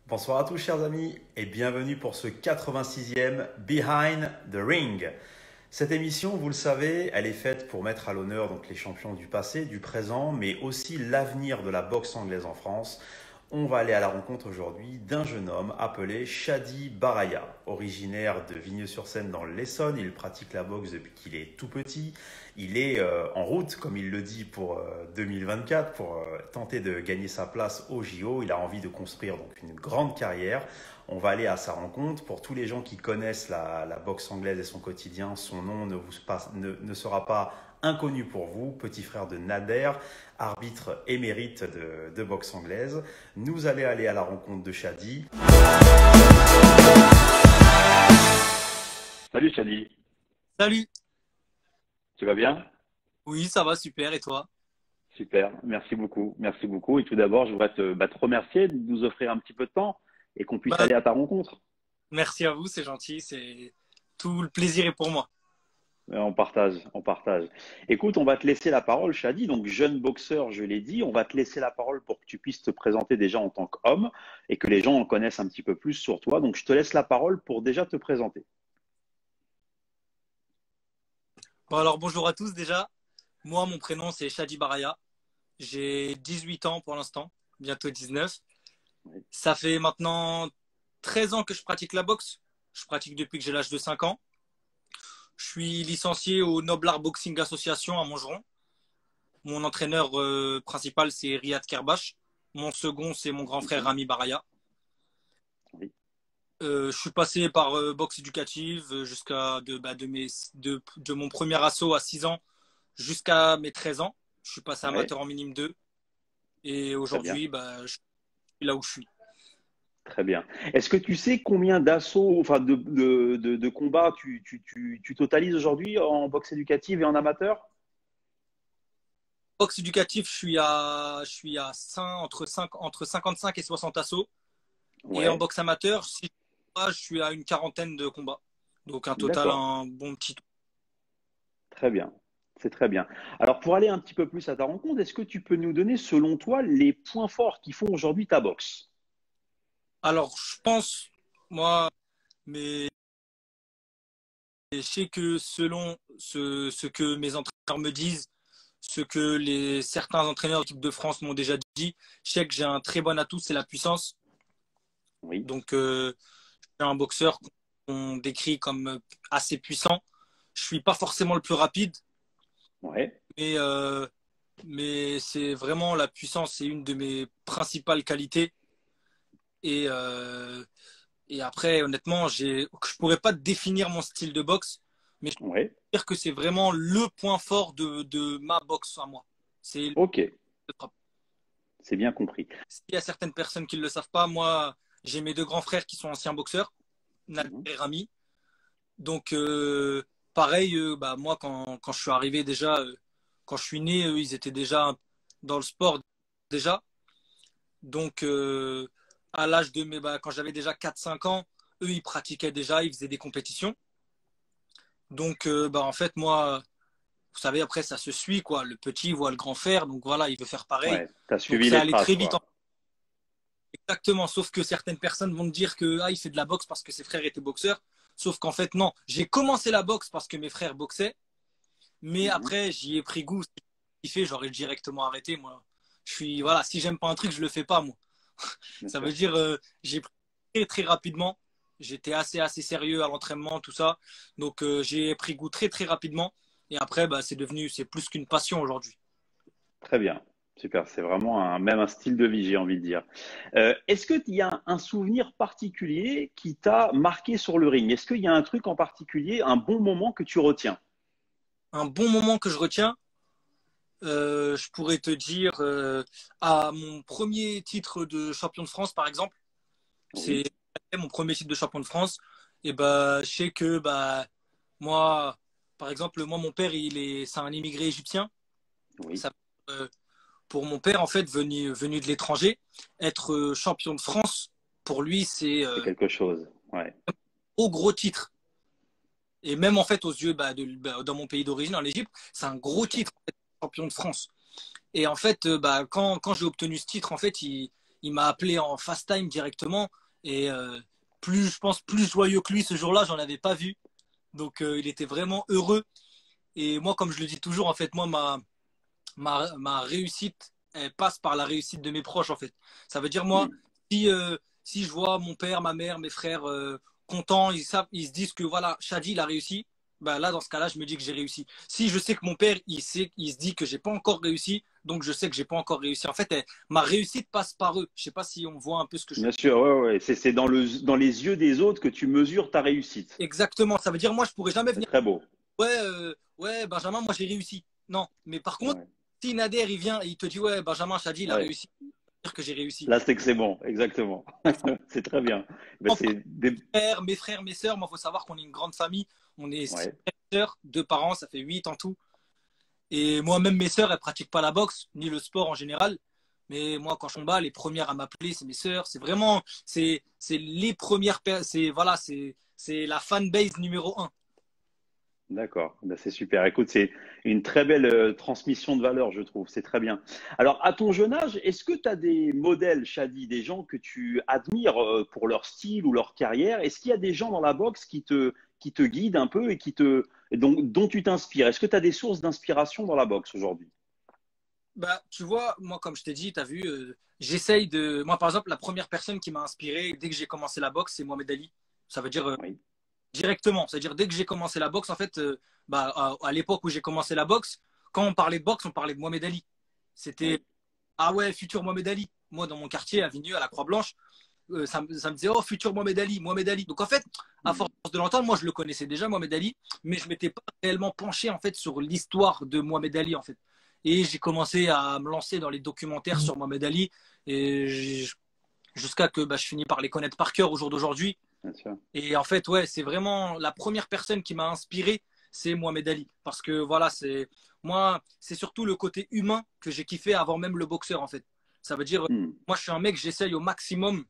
Bonsoir à tous chers amis et bienvenue pour ce 86e Behind the Ring. Cette émission, vous le savez, elle est faite pour mettre à l'honneur donc les champions du passé, du présent, mais aussi l'avenir de la boxe anglaise en France. On va aller à la rencontre aujourd'hui d'un jeune homme appelé Chadi Baraya. Originaire de Vigneux-sur-Seine dans l'Essonne, il pratique la boxe depuis qu'il est tout petit. Il est en route, comme il le dit, pour 2024, pour tenter de gagner sa place au JO. Il a envie de construire donc une grande carrière. On va aller à sa rencontre. Pour tous les gens qui connaissent la boxe anglaise et son quotidien, son nom ne sera pas inconnu pour vous. Petit frère de Nader, arbitre émérite de boxe anglaise. Nous allons aller à la rencontre de Chadi. Salut Chadi, Salut. tu vas bien? Oui, ça va, super. Et toi? Super, merci beaucoup, merci beaucoup. Et tout d'abord, je voudrais te remercier de nous offrir un petit peu de temps et qu'on puisse Bah, aller à ta rencontre. merci à vous, c'est gentil. C'est tout le plaisir est pour moi. On partage, on partage. Écoute, on va te laisser la parole, Chadi. Donc, jeune boxeur, je l'ai dit, on va te laisser la parole pour que tu puisses te présenter déjà en tant qu'homme et que les gens en connaissent un petit peu plus sur toi. Donc, je te laisse la parole pour déjà te présenter. Bon, alors, bonjour à tous déjà. Moi, mon prénom, c'est Chadi Baraya. J'ai 18 ans pour l'instant, bientôt 19. Oui. Ça fait maintenant 13 ans que je pratique la boxe. Je pratique depuis que j'ai l'âge de 5 ans. Je suis licencié au Noble Art Boxing Association à Montgeron. Mon entraîneur principal, c'est Riyad Kerbash. Mon second, c'est mon grand frère Mhm. Rami Baraya. Oui, Je suis passé par boxe éducative jusqu'à de mon premier assaut à 6 ans jusqu'à mes 13 ans. Je suis passé ouais, amateur en minime 2 et très bien, aujourd'hui, je suis là où je suis. très bien. Est-ce que tu sais combien d'assauts, enfin de combats tu totalises aujourd'hui en boxe éducative et en amateur? Boxe éducative, je suis à entre 55 et 60 assauts. Et en Ouais, boxe amateur, si je suis à une quarantaine de combats. Donc un total, d'accord. un bon petit. Très bien, c'est très bien. Alors, pour aller un petit peu plus à ta rencontre, est-ce que tu peux nous donner, selon toi, les points forts qui font aujourd'hui ta boxe? Alors, je pense, moi, mais je sais que selon ce que mes entraîneurs me disent, ce que certains entraîneurs de l'équipe de France m'ont déjà dit, je sais que j'ai un très bon atout, c'est la puissance. Oui, Donc, je suis un boxeur qu'on décrit comme assez puissant. Je suis pas forcément le plus rapide, ouais, mais, euh, mais c'est vraiment la puissance, c'est une de mes principales qualités. Et, euh, et après, honnêtement, je pourrais pas définir mon style de boxe, mais je ouais, peux dire que c'est vraiment le point fort de ma boxe à moi. C'est le ok, frappe. c'est bien compris. S'il y a certaines personnes qui ne le savent pas, moi, j'ai mes deux grands frères qui sont anciens boxeurs, Nader Mhm. et Rami. Donc, pareil, moi, quand je suis arrivé déjà, quand je suis né, eux, ils étaient déjà dans le sport déjà. Donc, à l'âge de quand j'avais déjà 4 5 ans, eux, ils pratiquaient déjà, ils faisaient des compétitions. Donc, en fait, moi, vous savez, après, ça se suit, quoi. Le petit voit le grand faire, donc voilà, il veut faire pareil. Ouais, t'as Donc, suivi ça les allait traces, très vite, quoi. exactement. Sauf que certaines personnes vont me dire que il fait de la boxe parce que ses frères étaient boxeurs. Sauf qu'en fait, non. J'ai commencé la boxe parce que mes frères boxaient, mais Mhm. après, j'y ai pris goût. Si j'ai kiffé, j'aurais directement arrêté, moi. Voilà, si j'aime pas un truc, je le fais pas, moi. Bien Ça veut sûr. dire, j'ai pris très, très rapidement. J'étais assez sérieux à l'entraînement, tout ça. Donc, j'ai pris goût très, très rapidement. Et après, c'est plus qu'une passion aujourd'hui. Très bien. Super, c'est vraiment même un style de vie, j'ai envie de dire. Est-ce qu'il y a un souvenir particulier qui t'a marqué sur le ring? Est-ce qu'il y a un truc en particulier, un bon moment que tu retiens? Un bon moment que je retiens, je pourrais te dire à mon premier titre de champion de France, par exemple. C'est Oui, mon premier titre de champion de France. Et je sais que moi, par exemple, moi, mon père, c'est un immigré égyptien. oui, Ça, euh, pour mon père, en fait, venu de l'étranger, être champion de France, pour lui, c'est c'est quelque chose. Ouais, au gros titre. Et même en fait, aux yeux dans mon pays d'origine, en Égypte, c'est un bien gros sûr. titre, en fait, champion de France. Et en fait, quand j'ai obtenu ce titre, en fait, il m'a appelé en FaceTime directement. Et plus, je pense, plus joyeux que lui ce jour-là, j'en avais pas vu. Donc, il était vraiment heureux. Et moi, comme je le dis toujours, en fait, moi, ma réussite, elle passe par la réussite de mes proches, en fait. Ça veut dire, moi, Hmm. si je vois mon père, ma mère, mes frères contents, ils se disent que voilà, Shadi, il a réussi, bah là, dans ce cas-là, je me dis que j'ai réussi. Si je sais que mon père, il se dit que j'ai pas encore réussi, donc je sais que j'ai pas encore réussi. En fait, ma réussite passe par eux. Je sais pas si on voit un peu ce que je veux Bien dire. sûr, ouais, ouais. C'est dans les yeux des autres que tu mesures ta réussite. Exactement. Ça veut dire, moi, je pourrais jamais C'est venir. très beau. Ouais, ouais, Benjamin, moi, j'ai réussi. Non. Mais par contre, Ouais, si Nader, il vient et il te dit, ouais, Benjamin, Shadi, il a ouais. réussi, dire que j'ai réussi. Là, c'est que c'est bon, exactement. C'est très bien. Ben, c'est des... Mes frères, mes sœurs, moi, il faut savoir qu'on est une grande famille. On est six Ouais, sœurs, deux parents, ça fait 8 en tout. Et moi-même, mes sœurs, elles pratiquent pas la boxe, ni le sport en général. Mais moi, quand je combats, les premières à m'appeler, c'est mes sœurs. C'est vraiment, c'est les premières, voilà, c'est la fanbase numéro un. d'accord. Ben, c'est super. Écoute, c'est une très belle transmission de valeur, je trouve. C'est très bien. Alors, à ton jeune âge, est-ce que tu as des modèles, Shadi, des gens que tu admires pour leur style ou leur carrière? Est-ce qu'il y a des gens dans la boxe qui te guident un peu et dont tu t'inspires? Est-ce que tu as des sources d'inspiration dans la boxe aujourd'hui? Bah, tu vois, moi, comme je t'ai dit, tu as vu, moi, par exemple, la première personne qui m'a inspiré dès que j'ai commencé la boxe, c'est Mohamed Ali. Ça veut dire Oui. directement. C'est-à-dire, dès que j'ai commencé la boxe, en fait, bah, à l'époque où j'ai commencé la boxe, quand on parlait de boxe, on parlait de Mohamed Ali. C'était, Oui. ah ouais, futur Mohamed Ali. Moi, dans mon quartier, à Vigneux, à la Croix-Blanche, ça me disait, oh, futur Mohamed Ali, Mohamed Ali. Donc, en fait, à Hmm. force de l'entendre, moi, je le connaissais déjà, Mohamed Ali, mais je m'étais pas réellement penché, en fait, sur l'histoire de Mohamed Ali, en fait. Et j'ai commencé à me lancer dans les documentaires sur Mohamed Ali, et jusqu'à que bah, je finis par les connaître par cœur au jour d'aujourd'hui. Bien sûr. Et en fait, ouais, c'est vraiment la première personne qui m'a inspiré, c'est Mohamed Ali. Parce que voilà, c'est surtout le côté humain que j'ai kiffé avant même le boxeur, en fait. Ça veut dire, Hmm. moi, je suis un mec, j'essaye au maximum.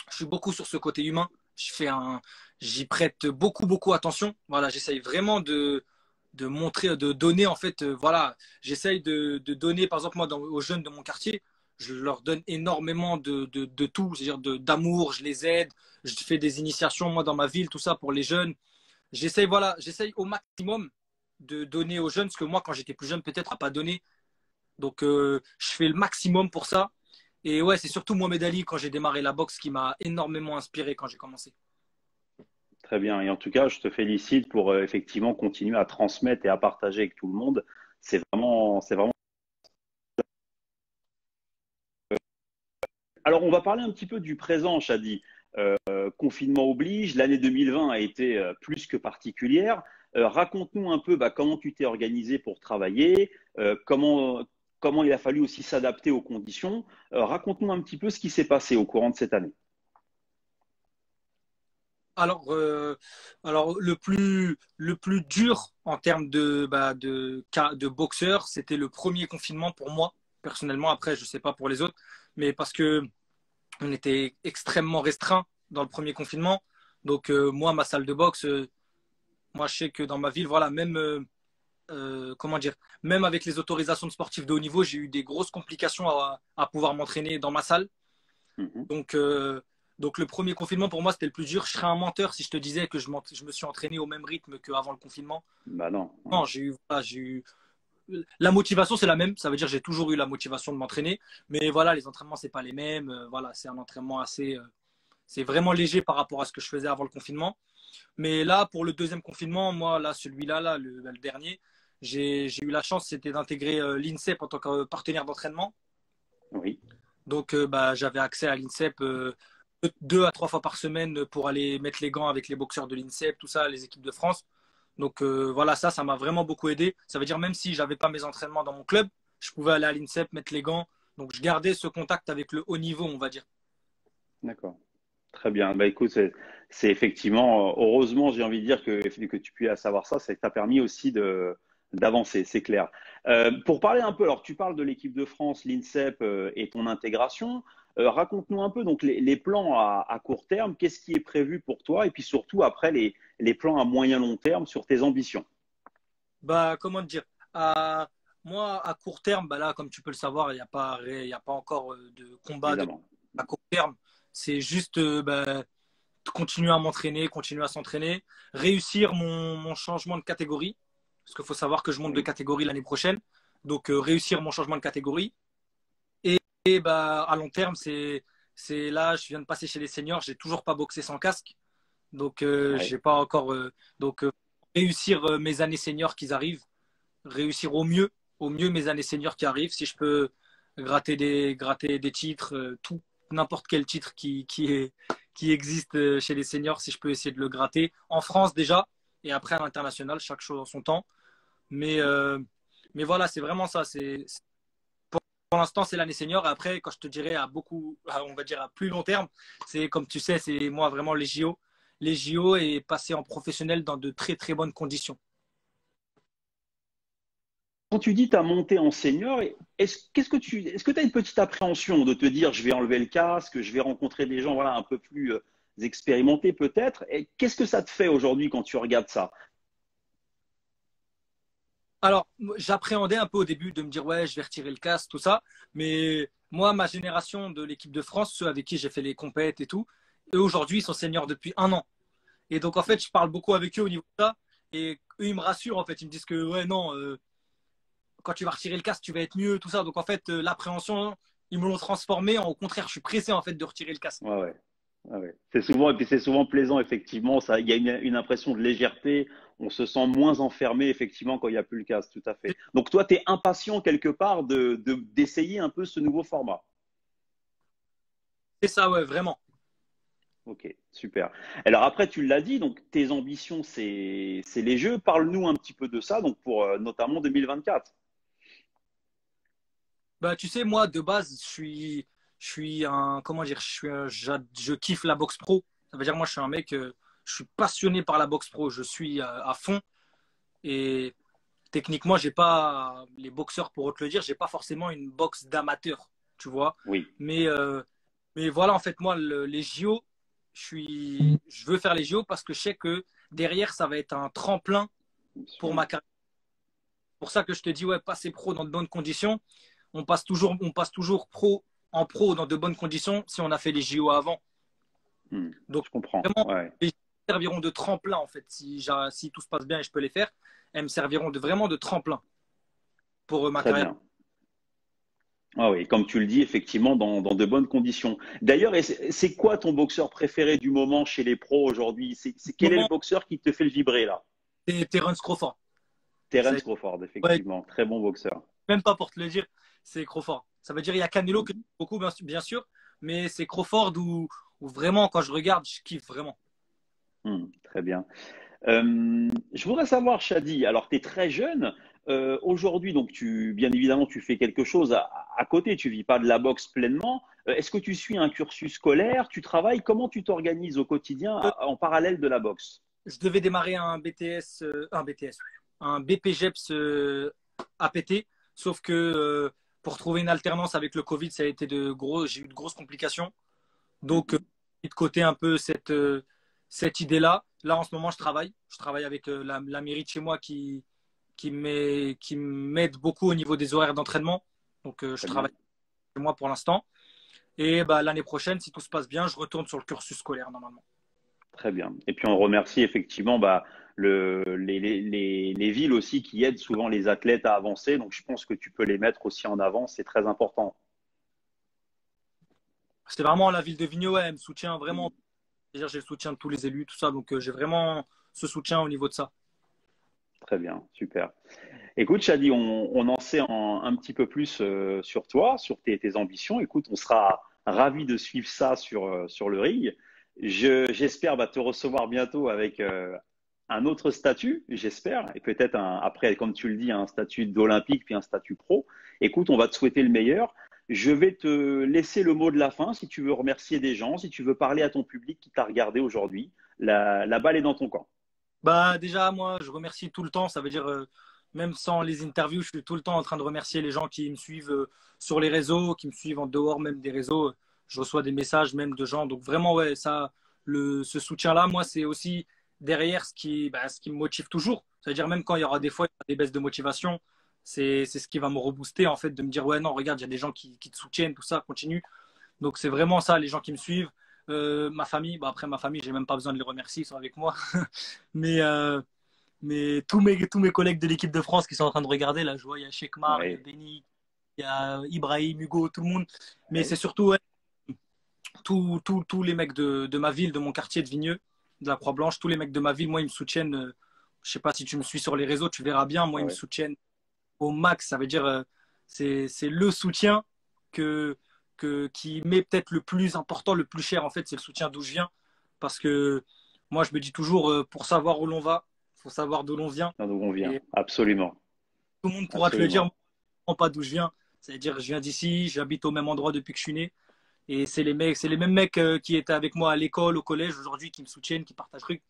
Je suis beaucoup sur ce côté humain. J'y prête beaucoup, beaucoup attention. Voilà, j'essaye vraiment de montrer, de donner, en fait, voilà, j'essaye de donner, par exemple, moi, aux jeunes de mon quartier, je leur donne énormément de tout, c'est-à-dire d'amour, je les aide, je fais des initiations, moi, dans ma ville, tout ça pour les jeunes. J'essaye, voilà, j'essaye au maximum de donner aux jeunes, parce que moi, quand j'étais plus jeune, peut-être à pas donner. Donc, je fais le maximum pour ça. Et ouais, c'est surtout Mohamed Ali, quand j'ai démarré la boxe, qui m'a énormément inspiré quand j'ai commencé. Très bien. Et en tout cas, je te félicite pour effectivement continuer à transmettre et à partager avec tout le monde. C'est vraiment. Alors, on va parler un petit peu du présent, Chadi. Confinement oblige, l'année 2020 a été plus que particulière. Raconte-nous un peu comment tu t'es organisé pour travailler, comment il a fallu aussi s'adapter aux conditions. Raconte-nous un petit peu ce qui s'est passé au courant de cette année. Alors, alors le plus dur en termes de boxeur, c'était le premier confinement pour moi, personnellement. Après, je ne sais pas pour les autres, mais parce que on était extrêmement restreint dans le premier confinement. Donc, moi, ma salle de boxe, moi, je sais que dans ma ville, voilà, même, comment dire, même avec les autorisations de sportifs de haut niveau, j'ai eu des grosses complications à pouvoir m'entraîner dans ma salle. Mhm. Donc, donc le premier confinement, pour moi, c'était le plus dur. Je serais un menteur si je te disais que je me suis entraîné au même rythme qu'avant le confinement. Bah non. Ouais. Non, j'ai eu. La motivation, c'est la même. Ça veut dire que j'ai toujours eu la motivation de m'entraîner. Mais voilà, les entraînements, c'est pas les mêmes. Voilà, c'est un entraînement assez. C'est vraiment léger par rapport à ce que je faisais avant le confinement. Mais là, pour le deuxième confinement, moi, là, celui-là, là, le dernier, j'ai eu la chance, c'était d'intégrer l'INSEP en tant que partenaire d'entraînement. Oui. Donc, bah, j'avais accès à l'INSEP 2 à 3 fois par semaine pour aller mettre les gants avec les boxeurs de l'INSEP, tout ça, les équipes de France. Donc, voilà, ça m'a vraiment beaucoup aidé. Ça veut dire même si j'avais pas mes entraînements dans mon club, je pouvais aller à l'INSEP, mettre les gants. Donc, je gardais ce contact avec le haut niveau, on va dire. D'accord. Très bien. Bah, écoute, c'est effectivement, heureusement, j'ai envie de dire que tu puisses savoir ça, ça t'a permis aussi d'avancer, c'est clair. Pour parler un peu, alors tu parles de l'équipe de France, l'INSEP et ton intégration. Raconte-nous un peu donc les plans à court terme, qu'est-ce qui est prévu pour toi et puis surtout après les plans à moyen long terme sur tes ambitions, Bah, comment te dire à, moi, à court terme, bah là, comme tu peux le savoir, il n'y a pas encore de combat évidemment. à court terme, c'est juste continuer à m'entraîner, continuer à s'entraîner, réussir mon changement de catégorie, parce qu'il faut savoir que je monte de Oui. catégorie l'année prochaine. Donc, réussir mon changement de catégorie. Et à long terme, c'est là, je viens de passer chez les seniors, j'ai toujours pas boxé sans casque. Donc, Ouais. j'ai pas encore. Réussir mes années seniors qui arrivent, réussir au mieux mes années seniors qui arrivent. Si je peux gratter des titres, tout, n'importe quel titre qui existe chez les seniors, si je peux essayer de le gratter. En France déjà, et après à l'international, chaque chose en son temps. Mais, euh, mais voilà, c'est vraiment ça. Pour l'instant, c'est l'année senior. Et après, quand je te dirais on va dire à plus long terme, c'est comme tu sais, c'est moi vraiment les JO. Les JO et passer en professionnel dans de très très bonnes conditions. Quand tu dis tu as monté en senior, est-ce que tu as une petite appréhension de te dire je vais enlever le casque, je vais rencontrer des gens voilà, un peu plus expérimentés peut-être? Et qu'est-ce que ça te fait aujourd'hui quand tu regardes ça? Alors, j'appréhendais un peu au début de me dire, ouais, je vais retirer le casque, tout ça. Mais moi, ma génération de l'équipe de France, ceux avec qui j'ai fait les compètes et tout, eux aujourd'hui, ils sont seniors depuis un an. Et donc, en fait, je parle beaucoup avec eux au niveau de ça. Et eux, ils me rassurent, en fait. Ils me disent que, ouais, non, quand tu vas retirer le casque, tu vas être mieux, tout ça. Donc, en fait, l'appréhension, ils me l'ont transformé. Au contraire, je suis pressé, en fait, de retirer le casque. Ouais, ouais. Ouais, ouais. C'est souvent, et puis c'est souvent plaisant, effectivement. Ça, il y a une impression de légèreté. On se sent moins enfermé, effectivement, quand il n'y a plus le casque, tout à fait. Donc, toi, tu es impatient quelque part d'essayer un peu ce nouveau format. C'est ça, ouais, vraiment. Ok, super. Alors après, tu l'as dit, donc tes ambitions, c'est les Jeux. Parle-nous un petit peu de ça, donc pour notamment 2024. Bah, tu sais, moi, de base, je suis un, comment dire, je kiffe la boxe pro. Ça veut dire, moi, je suis un mec, je suis passionné par la boxe pro. Je suis à fond. Et techniquement, j'ai pas, les boxeurs pourront te le dire, j'ai pas forcément une boxe d'amateur, tu vois. Oui, Mais, euh, mais voilà, en fait, moi, les JO, je veux faire les JO parce que je sais que derrière, ça va être un tremplin bien pour sûr. ma carrière. C'est pour ça que je te dis, ouais, passer pro dans de bonnes conditions. On passe toujours pro dans de bonnes conditions si on a fait les JO avant. Hmm, Donc, je comprends. vraiment, Ouais, les JO serviront de tremplin, en fait. Si tout se passe bien et je peux les faire, elles me serviront vraiment de tremplin pour ma très carrière. bien. Ah oui, comme tu le dis, effectivement, dans de bonnes conditions. D'ailleurs, et c'est quoi ton boxeur préféré du moment chez les pros aujourd'hui? Au Quel est le moment, boxeur qui te fait le vibrer là? c'est Terence Crawford. Ça, Terence Crawford, ouais, effectivement, très bon boxeur. même pas pour te le dire, c'est Crawford. Ça veut dire il y a Canelo que j'aime beaucoup, bien sûr, mais c'est Crawford où vraiment, quand je regarde, je kiffe vraiment. Très bien. Je voudrais savoir, Shadi, alors tu es très jeune. Aujourd'hui, donc bien évidemment, tu fais quelque chose à côté, tu vis pas de la boxe pleinement. Est-ce que tu suis un cursus scolaire? Tu travailles? Comment tu t'organises au quotidien en parallèle de la boxe? Je devais démarrer un BPGEPS APT, sauf que pour trouver une alternance avec le Covid, j'ai eu de grosses complications. Donc, Mhm. j'ai mis de côté un peu cette idée-là. Là, en ce moment, je travaille. Je travaille avec la mairie de chez moi qui m'aide beaucoup au niveau des horaires d'entraînement. Donc, je Très travaille bien, chez moi pour l'instant. Et bah, l'année prochaine, si tout se passe bien, je retourne sur le cursus scolaire normalement. très bien. Et puis on remercie effectivement bah, les villes aussi qui aident souvent les athlètes à avancer. Donc je pense que tu peux les mettre aussi en avant, c'est très important. C'est vraiment la ville de Vigno, ouais, elle me soutient vraiment. C'est-à-dire, j'ai le soutien de tous les élus, tout ça. Donc, j'ai vraiment ce soutien au niveau de ça. Très bien, super. Écoute, Chadi, on en sait un petit peu plus sur toi, sur tes ambitions. Écoute, on sera ravis de suivre ça sur le ring. J'espère te recevoir bientôt avec un autre statut, j'espère, et peut-être après, comme tu le dis, un statut d'olympique puis un statut pro. Écoute, on va te souhaiter le meilleur. Je vais te laisser le mot de la fin si tu veux remercier des gens, si tu veux parler à ton public qui t'a regardé aujourd'hui. La balle est dans ton camp. Bah, déjà, moi, je remercie tout le temps. Ça veut dire, même sans les interviews, je suis tout le temps en train de remercier les gens qui me suivent sur les réseaux, qui me suivent en dehors même des réseaux. Je reçois des messages même de gens. Donc, vraiment, ouais, ça, ce soutien-là, moi, c'est aussi derrière ce qui me motive toujours. C'est-à-dire, même quand il y aura des fois il y aura des baisses de motivation, c'est ce qui va me rebooster, en fait, de me dire, ouais, non, regarde, il y a des gens qui te soutiennent, tout ça, continue. Donc c'est vraiment ça, les gens qui me suivent. Ma famille, bah, après ma famille, j'ai même pas besoin de les remercier, ils sont avec moi. Mais, euh, mais tous mes collègues de l'équipe de France qui sont en train de regarder, là, je vois, il y a Cheikmar, il y a Ouais, Benny, il y a Ibrahim, Hugo, tout le monde. Mais c'est ouais, surtout ouais, tous les mecs de ma ville, de mon quartier de Vigneux, de la Croix-Blanche, tous les mecs de ma ville, moi, ils me soutiennent. Je sais pas si tu me suis sur les réseaux, tu verras bien. Moi, ils me ouais. soutiennent au max. Ça veut dire, c'est le soutien qui m'est peut-être le plus important, le plus cher. En fait, c'est le soutien d'où je viens. Parce que moi, je me dis toujours, pour savoir où l'on va, il faut savoir d'où l'on vient. D'où on vient. Et Absolument. tout le monde pourra te le dire, moi, Absolument. je ne sais pas d'où je viens. C'est-à-dire, je viens d'ici, j'habite au même endroit depuis que je suis né. Et c'est les mecs, c'est les mêmes mecs qui étaient avec moi à l'école, au collège, aujourd'hui, qui me soutiennent, qui partagent trucs.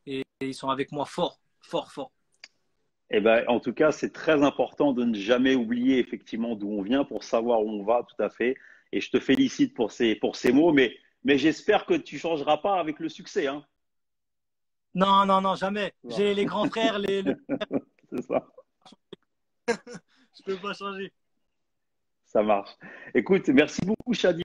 Et ils sont avec moi fort, fort, fort. Eh ben, en tout cas, c'est très important de ne jamais oublier effectivement d'où on vient pour savoir où on va, tout à fait. Et je te félicite pour ces mots, mais j'espère que tu changeras pas avec le succès, hein. Non, non, non, jamais. Tu vois. J'ai les grands frères, C'est ça. je peux pas changer. Ça marche. Écoute, merci beaucoup, Shadi.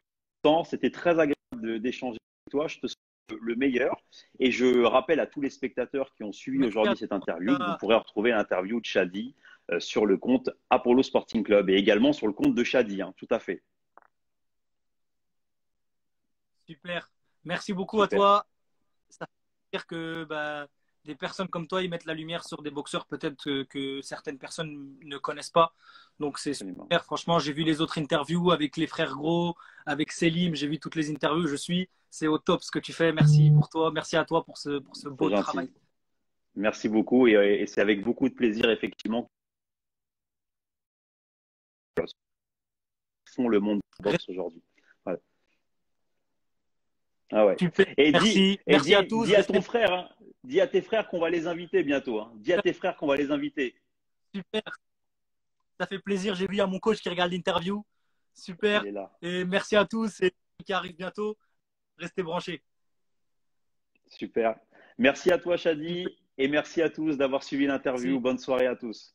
C'était très agréable d'échanger avec toi. Je te souhaite le meilleur. Et je rappelle à tous les spectateurs qui ont suivi Merci à aujourd'hui cette interview que vous toi. pourrez retrouver l'interview de Shadi sur le compte Apollo Sporting Club et également sur le compte de Shadi, hein, tout à fait. Super. Merci beaucoup à Super. toi. Ça veut dire que bah, des personnes comme toi, ils mettent la lumière sur des boxeurs peut-être que certaines personnes ne connaissent pas. Donc c'est Absolument. super. Franchement, j'ai vu les autres interviews avec les frères Gros, avec Selim. J'ai vu toutes les interviews. C'est au top ce que tu fais. Merci pour toi. Merci à toi pour ce C'est beau gentil. travail. Merci beaucoup et c'est avec beaucoup de plaisir, effectivement, que font le monde du boxe aujourd'hui. Ouais. Ah ouais. Super. Merci. Et Merci à tous. dis à Restez ton frère, hein, dis à tes frères qu'on va les inviter bientôt, hein. Dis à tes frères qu'on va les inviter. super. Ça fait plaisir. J'ai vu à mon coach qui regarde l'interview. Il Super. est là. Et merci à tous et qui arrive bientôt. Restez branchés. Super. Merci à toi, Super. Shadi, et merci à tous d'avoir suivi l'interview. Merci. Bonne soirée à tous.